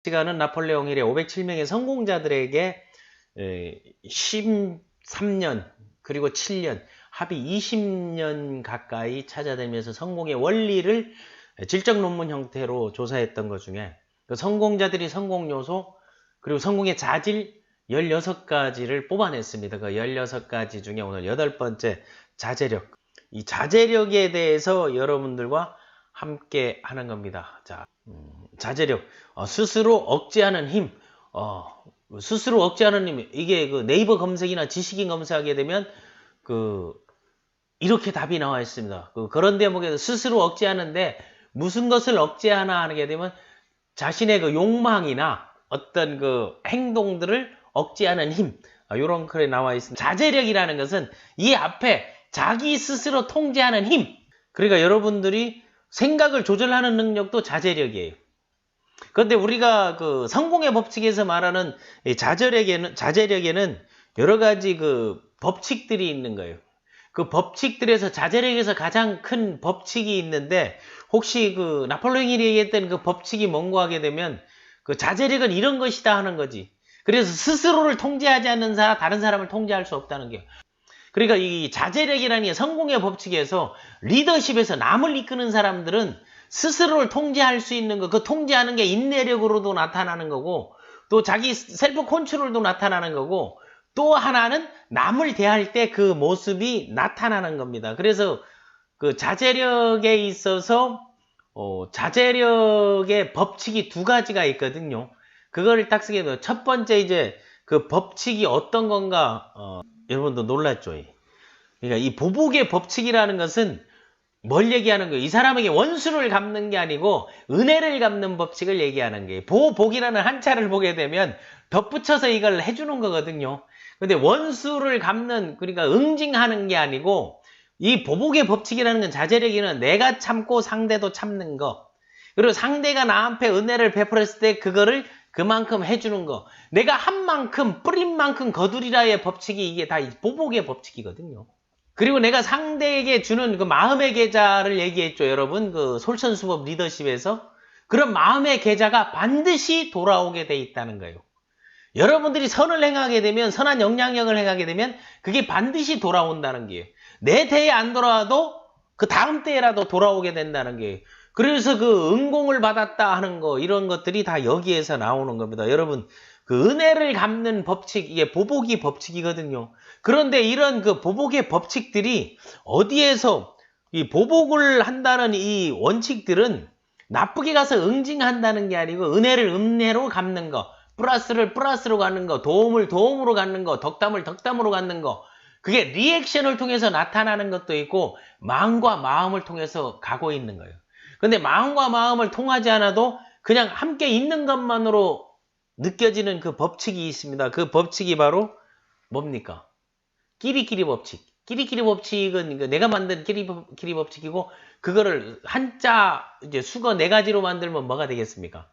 시간은 나폴레옹 힐의 507명의 성공자들에게 13년 그리고 7년 합의 20년 가까이 찾아다니면서 성공의 원리를 질적 논문 형태로 조사했던 것 중에 그 성공자들이 성공 요소 그리고 성공의 자질 16가지를 뽑아냈습니다. 그 16가지 중에 오늘 8번째 자제력. 이 자제력에 대해서 여러분들과 함께 하는 겁니다. 자, 자제력. 스스로 억제하는 힘. 스스로 억제하는 힘. 이게 그 네이버 검색이나 지식인 검색하게 되면 이렇게 답이 나와 있습니다. 그런 대목에서 스스로 억제하는데 무슨 것을 억제하나 하게 되면 자신의 그 욕망이나 어떤 그 행동들을 억제하는 힘. 이런 글에 나와 있습니다. 자제력이라는 것은 이 앞에 자기 스스로 통제하는 힘. 그러니까 여러분들이 생각을 조절하는 능력도 자제력이에요. 그런데 우리가 그 성공의 법칙에서 말하는 자제력에는 여러 가지 그 법칙들이 있는 거예요. 그 법칙들에서 자제력에서 가장 큰 법칙이 있는데 혹시 그 나폴레옹이 얘기했던 그 법칙이 뭔고 하게 되면 그 자제력은 이런 것이다 하는 거지. 그래서 스스로를 통제하지 않는 다른 사람을 통제할 수 없다는 게. 그러니까 이 자제력이라는 게 성공의 법칙에서 리더십에서 남을 이끄는 사람들은 스스로를 통제할 수 있는 거, 그 통제하는 게 인내력으로도 나타나는 거고 또 자기 셀프 컨트롤도 나타나는 거고 또 하나는 남을 대할 때 그 모습이 나타나는 겁니다. 그래서 그 자제력에 있어서 자제력의 법칙이 두 가지가 있거든요. 그거를 딱 쓰게 되면 첫 번째 이제 그 법칙이 어떤 건가 여러분도 놀랐죠. 그러니까 이 보복의 법칙이라는 것은 뭘 얘기하는 거예요? 이 사람에게 원수를 갚는 게 아니고 은혜를 갚는 법칙을 얘기하는 거예요. 보복이라는 한자를 보게 되면 덧붙여서 이걸 해주는 거거든요. 근데 원수를 갚는, 그러니까 응징하는 게 아니고 이 보복의 법칙이라는 건 자제력이는 내가 참고 상대도 참는 거. 그리고 상대가 나한테 은혜를 베풀었을 때 그거를 그만큼 해주는 거. 내가 한 만큼 뿌린 만큼 거두리라의 법칙이 이게 다 보복의 법칙이거든요. 그리고 내가 상대에게 주는 그 마음의 계좌를 얘기했죠. 여러분 그 솔선수범 리더십에서 그런 마음의 계좌가 반드시 돌아오게 돼 있다는 거예요. 여러분들이 선을 행하게 되면 선한 영향력을 행하게 되면 그게 반드시 돌아온다는 게 내 대에 안 돌아와도 그 다음 때라도 돌아오게 된다는 게 그래서 그 은공을 받았다 하는 거 이런 것들이 다 여기에서 나오는 겁니다. 여러분 그 은혜를 갚는 법칙 이게 보복이 법칙이거든요. 그런데 이런 그 보복의 법칙들이 어디에서 이 보복을 한다는 이 원칙들은 나쁘게 가서 응징한다는 게 아니고 은혜를 은혜로 갚는 거 플러스를 플러스로 갖는 거, 도움을 도움으로 갖는 거, 덕담을 덕담으로 갖는 거 그게 리액션을 통해서 나타나는 것도 있고 마음과 마음을 통해서 가고 있는 거예요. 근데 마음과 마음을 통하지 않아도 그냥 함께 있는 것만으로 느껴지는 그 법칙이 있습니다. 그 법칙이 바로 뭡니까? 끼리끼리 법칙. 끼리끼리 법칙은 내가 만든 끼리 법칙이고 그거를 한자 이제 수거 4가지로 만들면 뭐가 되겠습니까?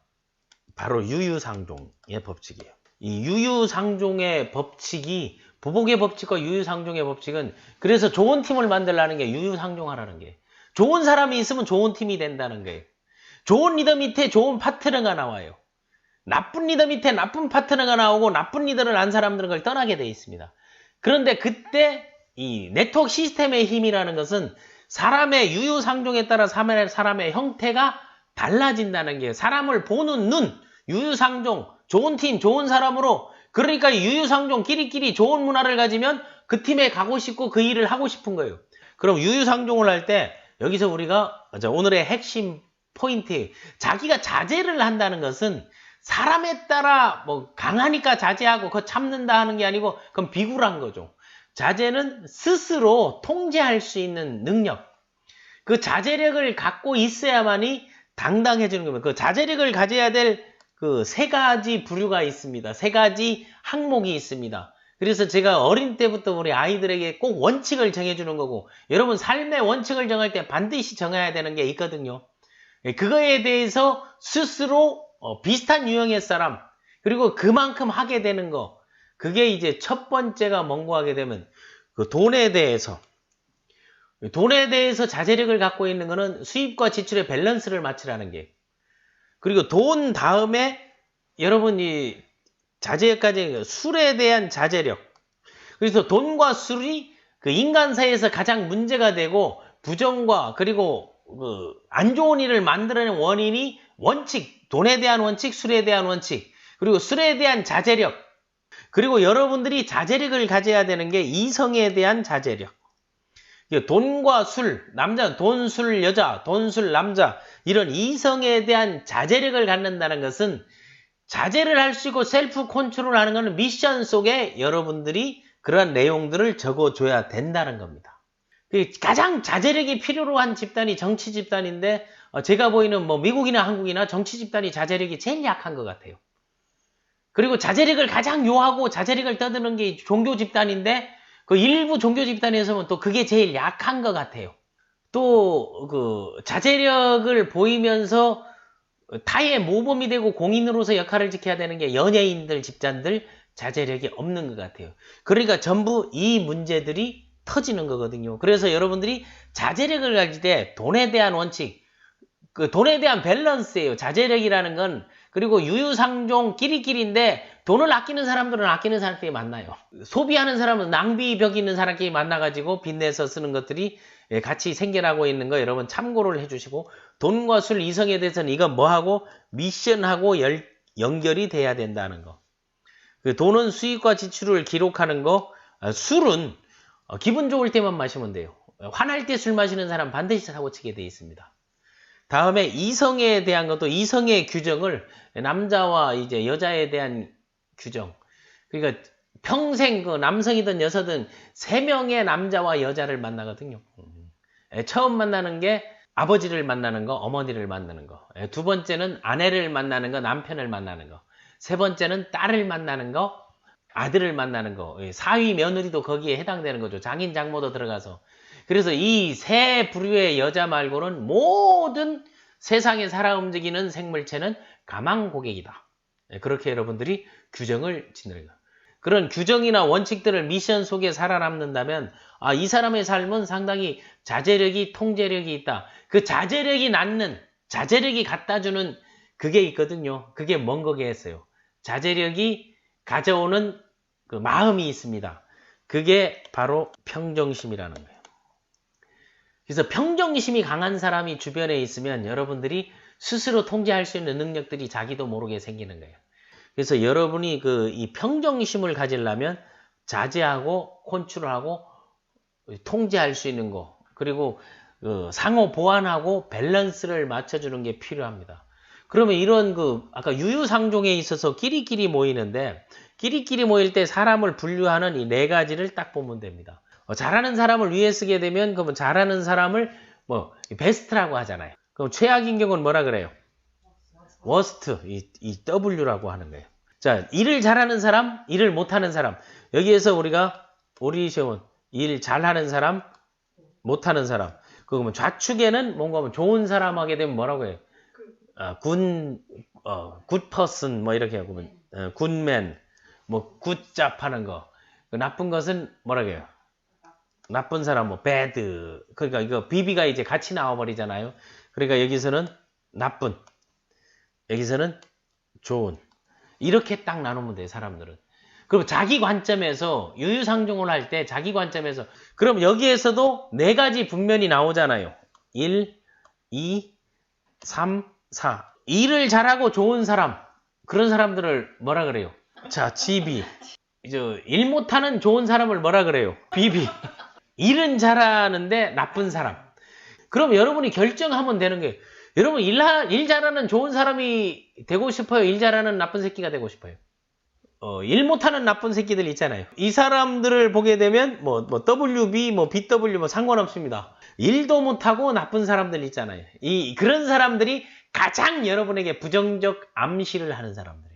바로 유유상종의 법칙이에요. 이 유유상종의 법칙이 보복의 법칙과 유유상종의 법칙은 그래서 좋은 팀을 만들라는 게 유유상종하라는 게 좋은 사람이 있으면 좋은 팀이 된다는 거예요. 좋은 리더 밑에 좋은 파트너가 나와요. 나쁜 리더 밑에 나쁜 파트너가 나오고 나쁜 리더를 안 사람들은 그걸 떠나게 돼 있습니다. 그런데 그때 이 네트워크 시스템의 힘이라는 것은 사람의 유유상종에 따라 사람의 형태가 달라진다는 게 사람을 보는 눈, 유유상종, 좋은 팀, 좋은 사람으로 그러니까 유유상종, 끼리끼리 좋은 문화를 가지면 그 팀에 가고 싶고 그 일을 하고 싶은 거예요. 그럼 유유상종을 할 때 여기서 우리가 오늘의 핵심 포인트 자기가 자제를 한다는 것은 사람에 따라 뭐 강하니까 자제하고 그거 참는다 하는 게 아니고 그건 비굴한 거죠. 자제는 스스로 통제할 수 있는 능력. 그 자제력을 갖고 있어야만이 당당해지는 겁니다. 그 자제력을 가져야 될 그 3가지 부류가 있습니다. 3가지 항목이 있습니다. 그래서 제가 어린 때부터 우리 아이들에게 꼭 원칙을 정해주는 거고 여러분 삶의 원칙을 정할 때 반드시 정해야 되는 게 있거든요. 그거에 대해서 스스로 비슷한 유형의 사람 그리고 그만큼 하게 되는 거 그게 이제 첫 번째가 뭔고 하게 되면 그 돈에 대해서 자제력을 갖고 있는 거는 수입과 지출의 밸런스를 맞추라는 게 그리고 돈 다음에 여러분이 자제력까지 술에 대한 자제력. 그래서 돈과 술이 그 인간 사이에서 가장 문제가 되고 부정과 그리고 그 안 좋은 일을 만들어내는 원인이 원칙, 돈에 대한 원칙, 술에 대한 원칙, 그리고 술에 대한 자제력. 그리고 여러분들이 자제력을 가져야 되는 게 이성에 대한 자제력. 돈과 술, 남자, 돈, 술, 여자, 돈, 술, 남자 이런 이성에 대한 자제력을 갖는다는 것은 자제를 할 수 있고 셀프 컨트롤하는 것은 미션 속에 여러분들이 그러한 내용들을 적어줘야 된다는 겁니다. 가장 자제력이 필요로 한 집단이 정치 집단인데 제가 보이는 뭐 미국이나 한국이나 정치 집단이 자제력이 제일 약한 것 같아요. 그리고 자제력을 가장 요하고 자제력을 떠드는 게 종교 집단인데 그 일부 종교 집단에서는 또 그게 제일 약한 것 같아요. 또 그 자제력을 보이면서 타의 모범이 되고 공인으로서 역할을 지켜야 되는 게 연예인들 집단들 자제력이 없는 것 같아요. 그러니까 전부 이 문제들이 터지는 거거든요. 그래서 여러분들이 자제력을 가질 때 돈에 대한 원칙, 그 돈에 대한 밸런스예요. 자제력이라는 건. 그리고 유유상종 끼리끼리인데 돈을 아끼는 사람들은 아끼는 사람끼리 만나요. 소비하는 사람은 낭비벽이 있는 사람끼리 만나가지고 빚내서 쓰는 것들이 같이 생겨나고 있는 거 여러분 참고를 해주시고 돈과 술 이성에 대해서는 이건 뭐하고 미션하고 연결이 돼야 된다는 거. 그 돈은 수익과 지출을 기록하는 거, 술은 기분 좋을 때만 마시면 돼요. 화날 때 술 마시는 사람 반드시 사고치게 돼 있습니다. 다음에 이성에 대한 것도 이성의 규정을 남자와 이제 여자에 대한 규정. 그러니까 평생 그 남성이든 여성이든 3명의 남자와 여자를 만나거든요. 처음 만나는 게 아버지를 만나는 거, 어머니를 만나는 거. 두 번째는 아내를 만나는 거, 남편을 만나는 거. 세 번째는 딸을 만나는 거, 아들을 만나는 거. 사위 며느리도 거기에 해당되는 거죠. 장인 장모도 들어가서. 그래서 이 세 부류의 여자 말고는 모든 세상에 살아 움직이는 생물체는 가망 고객이다. 그렇게 여러분들이 규정을 짓는 거예요. 그런 규정이나 원칙들을 미션 속에 살아남는다면 이 사람의 삶은 상당히 자제력이 통제력이 있다. 그 자제력이 낳는 자제력이 갖다주는 그게 있거든요. 그게 뭔 거겠어요. 자제력이 가져오는 그 마음이 있습니다. 그게 바로 평정심이라는 거예요. 그래서 평정심이 강한 사람이 주변에 있으면 여러분들이 스스로 통제할 수 있는 능력들이 자기도 모르게 생기는 거예요. 그래서 여러분이 이 평정심을 가지려면 자제하고 컨트롤하고 통제할 수 있는 거, 그리고 상호 보완하고 밸런스를 맞춰주는 게 필요합니다. 그러면 이런 아까 유유상종에 있어서 끼리끼리 모이는데 끼리끼리 모일 때 사람을 분류하는 이 4가지를 딱 보면 됩니다. 잘하는 사람을 위에 쓰게 되면 그러면 잘하는 사람을 베스트라고 하잖아요. 그럼 최악인 경우는 뭐라 그래요? 워스트, 이 W라고 하는 거예요. 자, 일을 잘하는 사람, 일을 못하는 사람. 여기에서 우리 시험은 일 잘하는 사람, 못하는 사람. 그러면 좌측에는 뭔가 좋은 사람 하게 되면 뭐라고 해요? 굿 퍼슨 이렇게 하고 굿맨, 굿잡 하는 거. 나쁜 것은 뭐라고 해요? 나쁜 사람 배드. 그러니까 이거 비비가 이제 같이 나와버리잖아요. 그러니까 여기서는 나쁜, 여기서는 좋은. 이렇게 딱 나누면 돼요, 사람들은. 그럼 자기 관점에서 유유상종을 할 때 자기 관점에서 그럼 여기에서도 4가지 분면이 나오잖아요. 1, 2, 3, 4. 일을 잘하고 좋은 사람, 그런 사람들을 뭐라 그래요? 자, GB. 일 못하는 좋은 사람을 뭐라 그래요? BB. 일은 잘하는데 나쁜 사람. 그럼 여러분이 결정하면 되는 게 여러분 일 잘하는 좋은 사람이 되고 싶어요? 일 잘하는 나쁜 새끼가 되고 싶어요? 일 못하는 나쁜 새끼들 있잖아요. 이 사람들을 보게 되면 WB, BW 상관없습니다. 일도 못하고 나쁜 사람들 있잖아요. 그런 사람들이 가장 여러분에게 부정적 암시를 하는 사람들이에요.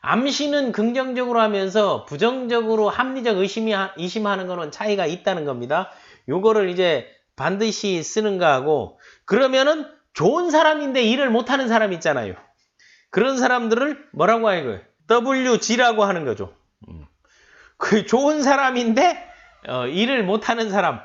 암시는 긍정적으로 하면서 부정적으로 합리적 의심하는 거는 차이가 있다는 겁니다. 요거를 이제 반드시 쓰는 거하고 그러면은 좋은 사람인데 일을 못하는 사람 있잖아요. 그런 사람들을 뭐라고 하는 거예요? WG라고 하는 거죠. 그 좋은 사람인데 일을 못하는 사람.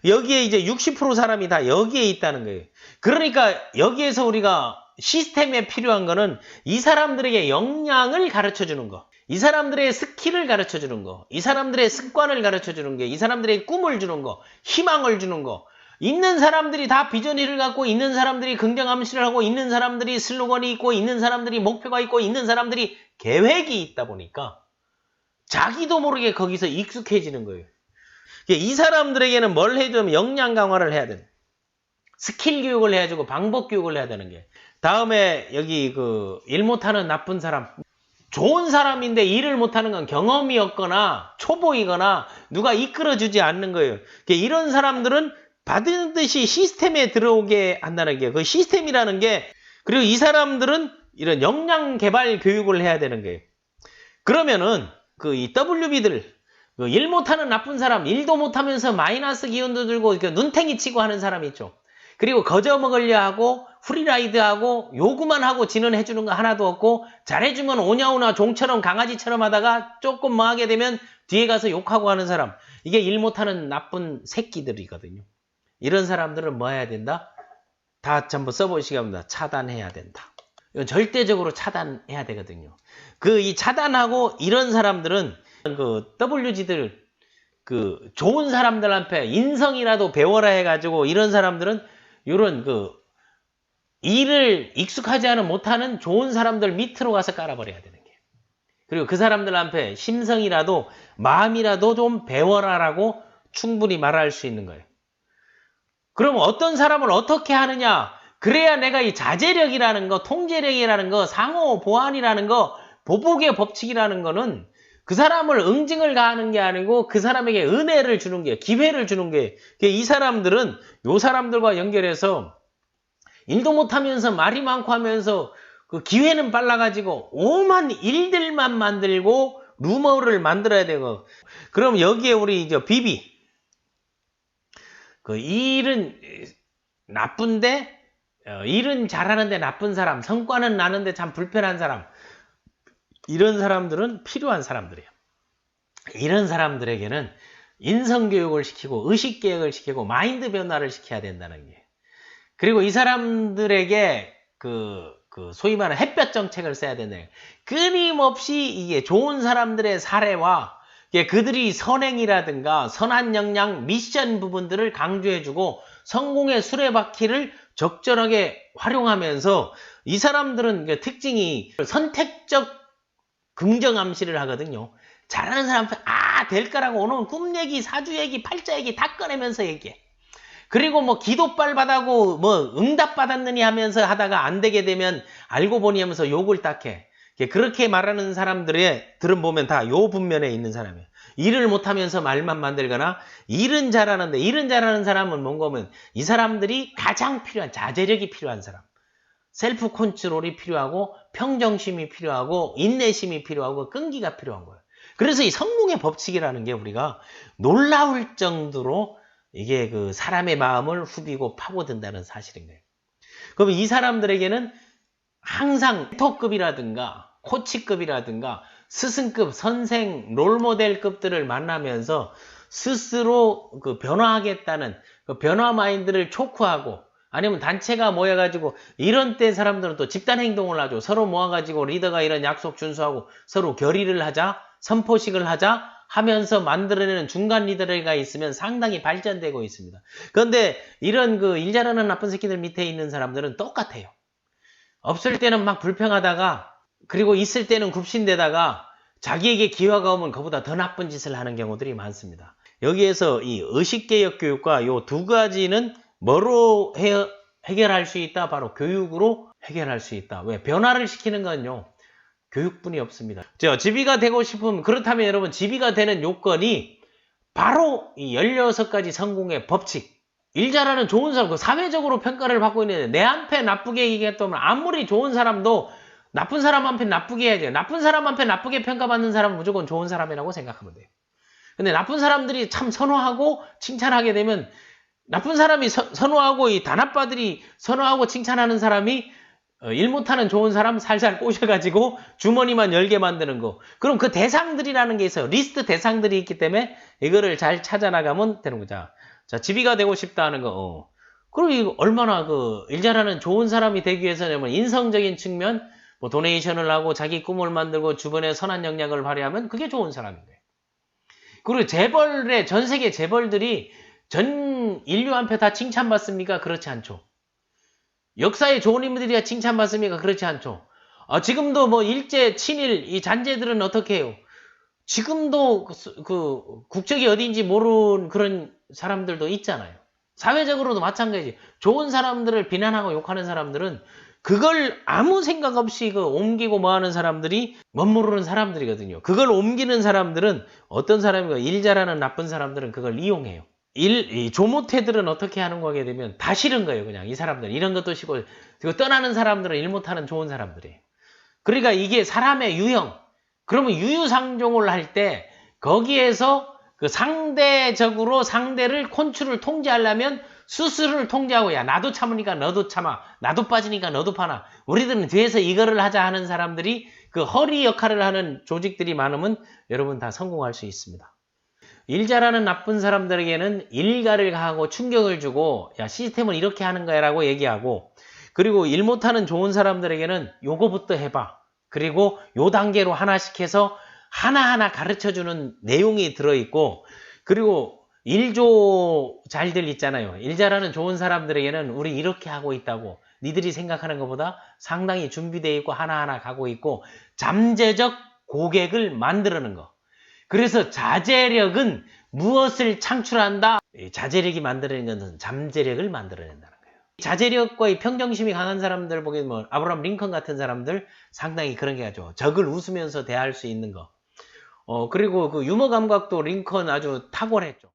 여기에 이제 60% 사람이 다 여기에 있다는 거예요. 그러니까 여기에서 우리가 시스템에 필요한 거는 이 사람들에게 역량을 가르쳐 주는 거, 이 사람들의 스킬을 가르쳐 주는 거, 이 사람들의 습관을 가르쳐 주는 게, 이 사람들의 꿈을 주는 거, 희망을 주는 거. 있는 사람들이 다 비전을 갖고, 있는 사람들이 긍정암시를 하고, 있는 사람들이 슬로건이 있고, 있는 사람들이 목표가 있고, 있는 사람들이 계획이 있다 보니까 자기도 모르게 거기서 익숙해지는 거예요. 이 사람들에게는 뭘 해주면 역량 강화를 해야 되는, 스킬 교육을 해주고 방법 교육을 해야 되는 게. 다음에 여기 일 못하는 나쁜 사람. 좋은 사람인데 일을 못하는 건 경험이 없거나 초보이거나 누가 이끌어주지 않는 거예요. 이런 사람들은 받은 듯이 시스템에 들어오게 한다는 게, 그 시스템이라는 게, 그리고 이 사람들은 이런 역량 개발 교육을 해야 되는 거예요. 그러면은 이 WB들, 일 못하는 나쁜 사람, 일도 못하면서 마이너스 기운도 들고 눈탱이 치고 하는 사람 있죠. 그리고 거저 먹으려 하고 프리라이드하고 요구만 하고 진언해주는 거 하나도 없고, 잘해주면 오냐오나 종처럼 강아지처럼 하다가 조금 뭐 하게 되면 뒤에 가서 욕하고 하는 사람, 이게 일 못하는 나쁜 새끼들이거든요. 이런 사람들은 뭐 해야 된다? 다 전부 써보시기 바랍니다. 차단해야 된다. 이건 절대적으로 차단해야 되거든요. 이 차단하고, 이런 사람들은 WG들 좋은 사람들한테 인성이라도 배워라 해가지고, 이런 사람들은 이런 일을 익숙하지 않은 못하는 좋은 사람들 밑으로 가서 깔아버려야 되는 게. 그리고 그 사람들한테 심성이라도 마음이라도 좀 배워라라고 충분히 말할 수 있는 거예요. 그럼 어떤 사람을 어떻게 하느냐? 그래야 내가 이 자제력이라는 거, 통제력이라는 거, 상호 보완이라는 거, 보복의 법칙이라는 거는 그 사람을 응징을 가하는 게 아니고 그 사람에게 은혜를 주는 게, 기회를 주는 게. 이 사람들은 요 사람들과 연결해서 일도 못하면서 말이 많고 하면서 기회는 빨라가지고 오만 일들만 만들고 루머를 만들어야 되고. 그럼 여기에 우리 비비. 일은 나쁜데, 일은 잘하는데 나쁜 사람, 성과는 나는데 참 불편한 사람, 이런 사람들은 필요한 사람들이에요. 이런 사람들에게는 인성교육을 시키고 의식개혁을 시키고 마인드 변화를 시켜야 된다는 게. 그리고 이 사람들에게 소위 말하는 햇볕 정책을 써야 된다. 끊임없이 이게 좋은 사람들의 사례와 그들이 선행이라든가 선한 역량, 미션 부분들을 강조해주고 성공의 수레바퀴를 적절하게 활용하면서, 이 사람들은 특징이 선택적 긍정암시를 하거든요. 잘하는 사람한테 될 거라고 오늘 꿈 얘기, 사주 얘기, 팔자 얘기 다 꺼내면서 얘기해. 그리고 뭐 기도빨 받았고 뭐 응답 받았느니 하면서 하다가 안 되게 되면 알고 보니 하면서 욕을 딱 해. 그렇게 말하는 사람들의 들은 보면 다 요 분면에 있는 사람이에요. 일을 못하면서 말만 만들거나, 일은 잘하는데, 일은 잘하는 사람은 뭔가 하면 이 사람들이 가장 필요한, 자제력이 필요한 사람, 셀프 컨트롤이 필요하고 평정심이 필요하고 인내심이 필요하고 끈기가 필요한 거예요. 그래서 이 성공의 법칙이라는 게 우리가 놀라울 정도로 이게 사람의 마음을 후비고 파고든다는 사실인 거예요. 그럼 이 사람들에게는 항상 멘토급이라든가 코치급이라든가 스승급, 선생, 롤모델급들을 만나면서 스스로 변화하겠다는 변화 마인드를 촉구하고, 아니면 단체가 모여가지고, 이런 때 사람들은 또 집단 행동을 하죠. 서로 모아가지고 리더가 이런 약속 준수하고 서로 결의를 하자, 선포식을 하자 하면서 만들어내는 중간 리더가 있으면 상당히 발전되고 있습니다. 그런데 이런 일 잘하는 나쁜 새끼들 밑에 있는 사람들은 똑같아요. 없을 때는 막 불평하다가, 그리고 있을 때는 굽신대다가 자기에게 기회가 오면 그보다 더 나쁜 짓을 하는 경우들이 많습니다. 여기에서 이 의식개혁 교육과 요 두 가지는 뭐로 해결할 수 있다? 바로 교육으로 해결할 수 있다. 왜? 변화를 시키는 건요, 교육뿐이 없습니다. 지비가 되고 싶으면, 그렇다면 여러분, 지비가 되는 요건이 바로 이 16가지 성공의 법칙. 일 잘하는 좋은 사람, 사회적으로 평가를 받고 있는데 내 한패 나쁘게 얘기했다면 아무리 좋은 사람도 나쁜 사람 한패 나쁘게 해야죠. 나쁜 사람 한패 나쁘게 평가받는 사람은 무조건 좋은 사람이라고 생각하면 돼요. 근데 나쁜 사람들이 참 선호하고 칭찬하게 되면, 나쁜 사람이 선호하고 이 단아빠들이 선호하고 칭찬하는 사람이 일 못하는 좋은 사람 살살 꼬셔가지고 주머니만 열게 만드는 거. 그럼 그 대상들이라는 게 있어요. 리스트 대상들이 있기 때문에 이거를 잘 찾아나가면 되는 거죠. 자, 지비가 되고 싶다 하는 거. 그리고 이거 얼마나 그 일 잘하는 좋은 사람이 되기 위해서는 인성적인 측면, 뭐 도네이션을 하고 자기 꿈을 만들고 주변에 선한 영향을 발휘하면 그게 좋은 사람인데. 그리고 재벌의 전 세계 재벌들이 전 인류한테 다 칭찬받습니까? 그렇지 않죠. 역사에 좋은 인물들이야 칭찬받습니까? 그렇지 않죠. 지금도 뭐 일제, 친일, 이 잔재들은 어떻게 해요? 지금도 그 국적이 어디인지 모르는 그런 사람들도 있잖아요. 사회적으로도 마찬가지. 좋은 사람들을 비난하고 욕하는 사람들은 그걸 아무 생각 없이 그 옮기고 뭐 하는 사람들이 멋모르는 사람들이거든요. 그걸 옮기는 사람들은 어떤 사람이고 일 잘하는 나쁜 사람들은 그걸 이용해요. 이 조모태들은 어떻게 하는 거게 되면 다 싫은 거예요. 그냥 이 사람들 이런 것도 싫고 그리고 떠나는 사람들은 일 못하는 좋은 사람들이에요. 그러니까 이게 사람의 유형. 그러면 유유상종을 할 때 거기에서 그 상대적으로 상대를 콘트롤을 통제하려면 스스로를 통제하고 야 나도 참으니까 너도 참아 나도 빠지니까 너도 파나 우리들은 뒤에서 이거를 하자 하는 사람들이 그 허리 역할을 하는 조직들이 많으면 여러분 다 성공할 수 있습니다. 일 잘하는 나쁜 사람들에게는 일가를 가하고 충격을 주고 야 시스템을 이렇게 하는 거야 라고 얘기하고 그리고 일 못하는 좋은 사람들에게는 요거부터 해봐. 그리고 요 단계로 하나씩 해서 하나하나 가르쳐주는 내용이 들어있고 그리고 일조 잘들 있잖아요. 일 잘하는 좋은 사람들에게는 우리 이렇게 하고 있다고 니들이 생각하는 것보다 상당히 준비되어 있고 하나하나 가고 있고 잠재적 고객을 만드는 거. 그래서 자제력은 무엇을 창출한다? 자제력이 만들어내는 것은 잠재력을 만들어낸다는 거예요. 자제력과 이 평정심이 강한 사람들 보게 뭐 아브라함 링컨 같은 사람들 상당히 그런 게 하죠. 적을 웃으면서 대할 수 있는 거. 그리고 그 유머 감각도 링컨 아주 탁월했죠.